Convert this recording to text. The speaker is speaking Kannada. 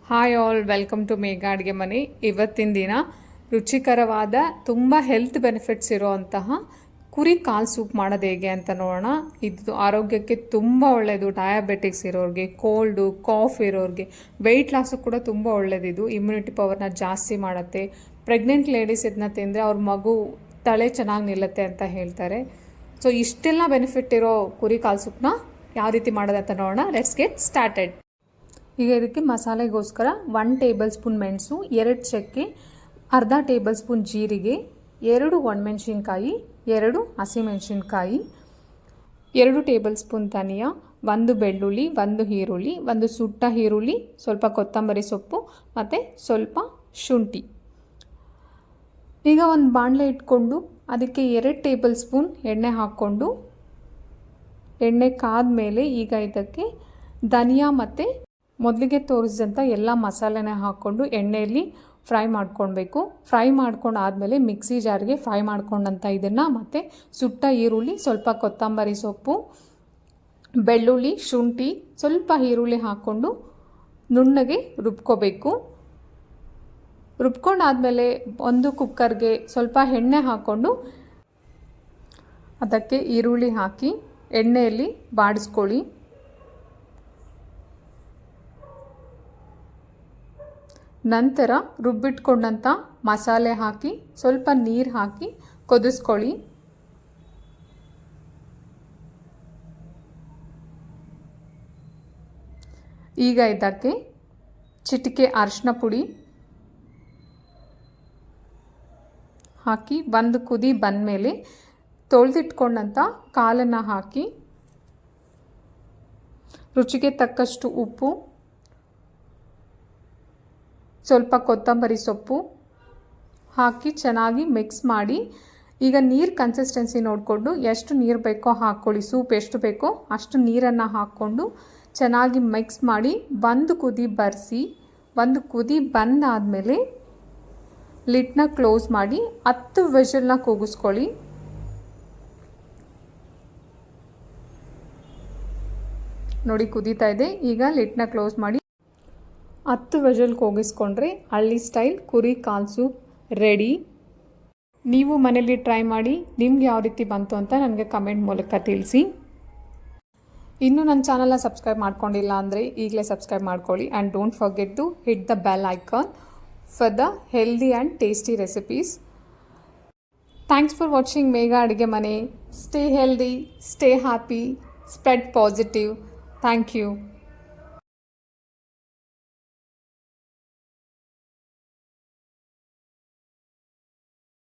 Hi all, welcome to Megha ಅಡುಗೆ ಮನೆ. ಇವತ್ತಿನ ದಿನ ರುಚಿಕರವಾದ ತುಂಬ ಹೆಲ್ತ್ ಬೆನಿಫಿಟ್ಸ್ ಇರೋವಂತಹ ಕುರಿ ಕಾಲು ಸೂಪ್ ಮಾಡೋದು ಹೇಗೆ ಅಂತ ನೋಡೋಣ. ಇದು ಆರೋಗ್ಯಕ್ಕೆ ತುಂಬ ಒಳ್ಳೆಯದು. ಡಯಾಬೆಟಿಕ್ಸ್ ಇರೋರಿಗೆ, ಕೋಲ್ಡು, ಕಾಫ್ ಇರೋರಿಗೆ, ವೆಯ್ಟ್ ಲಾಸು ಕೂಡ ತುಂಬ ಒಳ್ಳೆಯದಿದು. ಇಮ್ಯುನಿಟಿ ಪವರ್ನ ಜಾಸ್ತಿ ಮಾಡುತ್ತೆ. ಪ್ರೆಗ್ನೆಂಟ್ ಲೇಡೀಸ್ ಇದನ್ನ ತಿಂದರೆ ಅವ್ರ ಮಗು ತಲೆ ಚೆನ್ನಾಗಿ ನಿಲ್ಲುತ್ತೆ ಅಂತ ಹೇಳ್ತಾರೆ. ಸೊ ಇಷ್ಟೆಲ್ಲ ಬೆನಿಫಿಟ್ ಇರೋ ಕುರಿ ಕಾಲು ಸೂಪ್ನ ಯಾವ ರೀತಿ ಮಾಡೋದಂತ ನೋಡೋಣ. Let's get started. ಈಗ ಇದಕ್ಕೆ ಮಸಾಲೆಗೋಸ್ಕರ 1 ಟೇಬಲ್ ಸ್ಪೂನ್ ಮೆಣಸು, 2 ಚಕ್ಕೆ, ಅರ್ಧ ಟೇಬಲ್ ಸ್ಪೂನ್ ಜೀರಿಗೆ, 2 ಒಣಮೆಣಸಿನ್ಕಾಯಿ, 2 ಹಸಿಮೆಣಸಿನ್ಕಾಯಿ, 2 ಟೇಬಲ್ ಸ್ಪೂನ್ ಧನಿಯಾ, 1 ಬೆಳ್ಳುಳ್ಳಿ, 1 ಈರುಳ್ಳಿ, 1 ಸುಟ್ಟ ಈರುಳ್ಳಿ, ಸ್ವಲ್ಪ ಕೊತ್ತಂಬರಿ ಸೊಪ್ಪು ಮತ್ತು ಸ್ವಲ್ಪ ಶುಂಠಿ. ಈಗ ಒಂದು ಬಾಣಲೆ ಇಟ್ಕೊಂಡು ಅದಕ್ಕೆ 2 ಟೇಬಲ್ ಸ್ಪೂನ್ ಎಣ್ಣೆ ಹಾಕ್ಕೊಂಡು, ಎಣ್ಣೆ ಕಾದ ಮೇಲೆ ಈಗ ಇದಕ್ಕೆ ಧನಿಯಾ ಮತ್ತು ಮೊದಲಿಗೆ ತೋರಿಸಿದಂಥ ಎಲ್ಲ ಮಸಾಲೆನ ಹಾಕ್ಕೊಂಡು ಎಣ್ಣೆಯಲ್ಲಿ ಫ್ರೈ ಮಾಡ್ಕೊಳ್ಬೇಕು. ಫ್ರೈ ಮಾಡ್ಕೊಂಡು ಆದಮೇಲೆ ಮಿಕ್ಸಿ ಜಾರ್ಗೆ ಫ್ರೈ ಮಾಡ್ಕೊಂಡಂಥ ಇದನ್ನು ಮತ್ತು ಸುಟ್ಟ ಈರುಳ್ಳಿ, ಸ್ವಲ್ಪ ಕೊತ್ತಂಬರಿ ಸೊಪ್ಪು, ಬೆಳ್ಳುಳ್ಳಿ, ಶುಂಠಿ, ಸ್ವಲ್ಪ ಈರುಳ್ಳಿ ಹಾಕ್ಕೊಂಡು ನುಣ್ಣಗೆ ರುಬ್ಕೋಬೇಕು. ರುಬ್ಕೊಂಡಾದಮೇಲೆ ಒಂದು ಕುಕ್ಕರ್ಗೆ ಸ್ವಲ್ಪ ಎಣ್ಣೆ ಹಾಕ್ಕೊಂಡು ಅದಕ್ಕೆ ಈರುಳ್ಳಿ ಹಾಕಿ ಎಣ್ಣೆಯಲ್ಲಿ ಬಾಡಿಸ್ಕೊಳ್ಳಿ. ನಂತರ ರುಬ್ಬಿಟ್ಕೊಂಡಂಥ ಮಸಾಲೆ ಹಾಕಿ ಸ್ವಲ್ಪ ನೀರು ಹಾಕಿ ಕುದಿಸ್ಕೊಳ್ಳಿ. ಈಗ ಇದಕ್ಕೆ ಚಿಟಿಕೆ ಅರಿಶಿನ ಪುಡಿ ಹಾಕಿ ಒಂದು ಕುದಿ ಬಂದಮೇಲೆ ತೊಳೆದಿಟ್ಕೊಂಡಂಥ ಕಾಲನ್ನು ಹಾಕಿ ರುಚಿಗೆ ತಕ್ಕಷ್ಟು ಉಪ್ಪು, ಸ್ವಲ್ಪ ಕೊತ್ತಂಬರಿ ಸೊಪ್ಪು ಹಾಕಿ ಚೆನ್ನಾಗಿ ಮಿಕ್ಸ್ ಮಾಡಿ. ಈಗ ನೀರು ಕನ್ಸಿಸ್ಟೆನ್ಸಿ ನೋಡಿಕೊಂಡು ಎಷ್ಟು ನೀರು ಬೇಕೋ ಹಾಕ್ಕೊಳ್ಳಿ. ಸೂಪ್ ಎಷ್ಟು ಬೇಕೋ ಅಷ್ಟು ನೀರನ್ನು ಹಾಕ್ಕೊಂಡು ಚೆನ್ನಾಗಿ ಮಿಕ್ಸ್ ಮಾಡಿ ಒಂದು ಕುದಿ ಬರೆಸಿ. ಒಂದು ಕುದಿ ಬಂದಾದಮೇಲೆ ಲಿಡ್ನ ಕ್ಲೋಸ್ ಮಾಡಿ 10 ವಿಷಲ್ನ ಕೂಗಿಸ್ಕೊಳ್ಳಿ. ನೋಡಿ ಕುದೀತಾ ಇದೆ. ಈಗ ಲಿಡ್ನ ಕ್ಲೋಸ್ ಮಾಡಿ 10 ವಿಷಲ್ ಕೂಗಿಸ್ಕೊಂಡ್ರೆ ಹಳ್ಳಿ ಸ್ಟೈಲ್ ಕುರಿ ಕಾಲು ಸೂಪ್ ರೆಡಿ. ನೀವು ಮನೇಲಿ ಟ್ರೈ ಮಾಡಿ ನಿಮ್ಗೆ ಯಾವ ರೀತಿ ಬಂತು ಅಂತ ನನಗೆ ಕಮೆಂಟ್ ಮೂಲಕ ತಿಳಿಸಿ. ಇನ್ನೂ ನನ್ನ ಚಾನಲ್ನ ಸಬ್ಸ್ಕ್ರೈಬ್ ಮಾಡ್ಕೊಂಡಿಲ್ಲ ಅಂದರೆ ಈಗಲೇ ಸಬ್ಸ್ಕ್ರೈಬ್ ಮಾಡ್ಕೊಳ್ಳಿ. And don't forget to hit the bell icon for the healthy and tasty recipes. Thanks for watching Megha ಅಡುಗೆ ಮನೆ. Stay healthy, stay happy, spread positive. Thank you.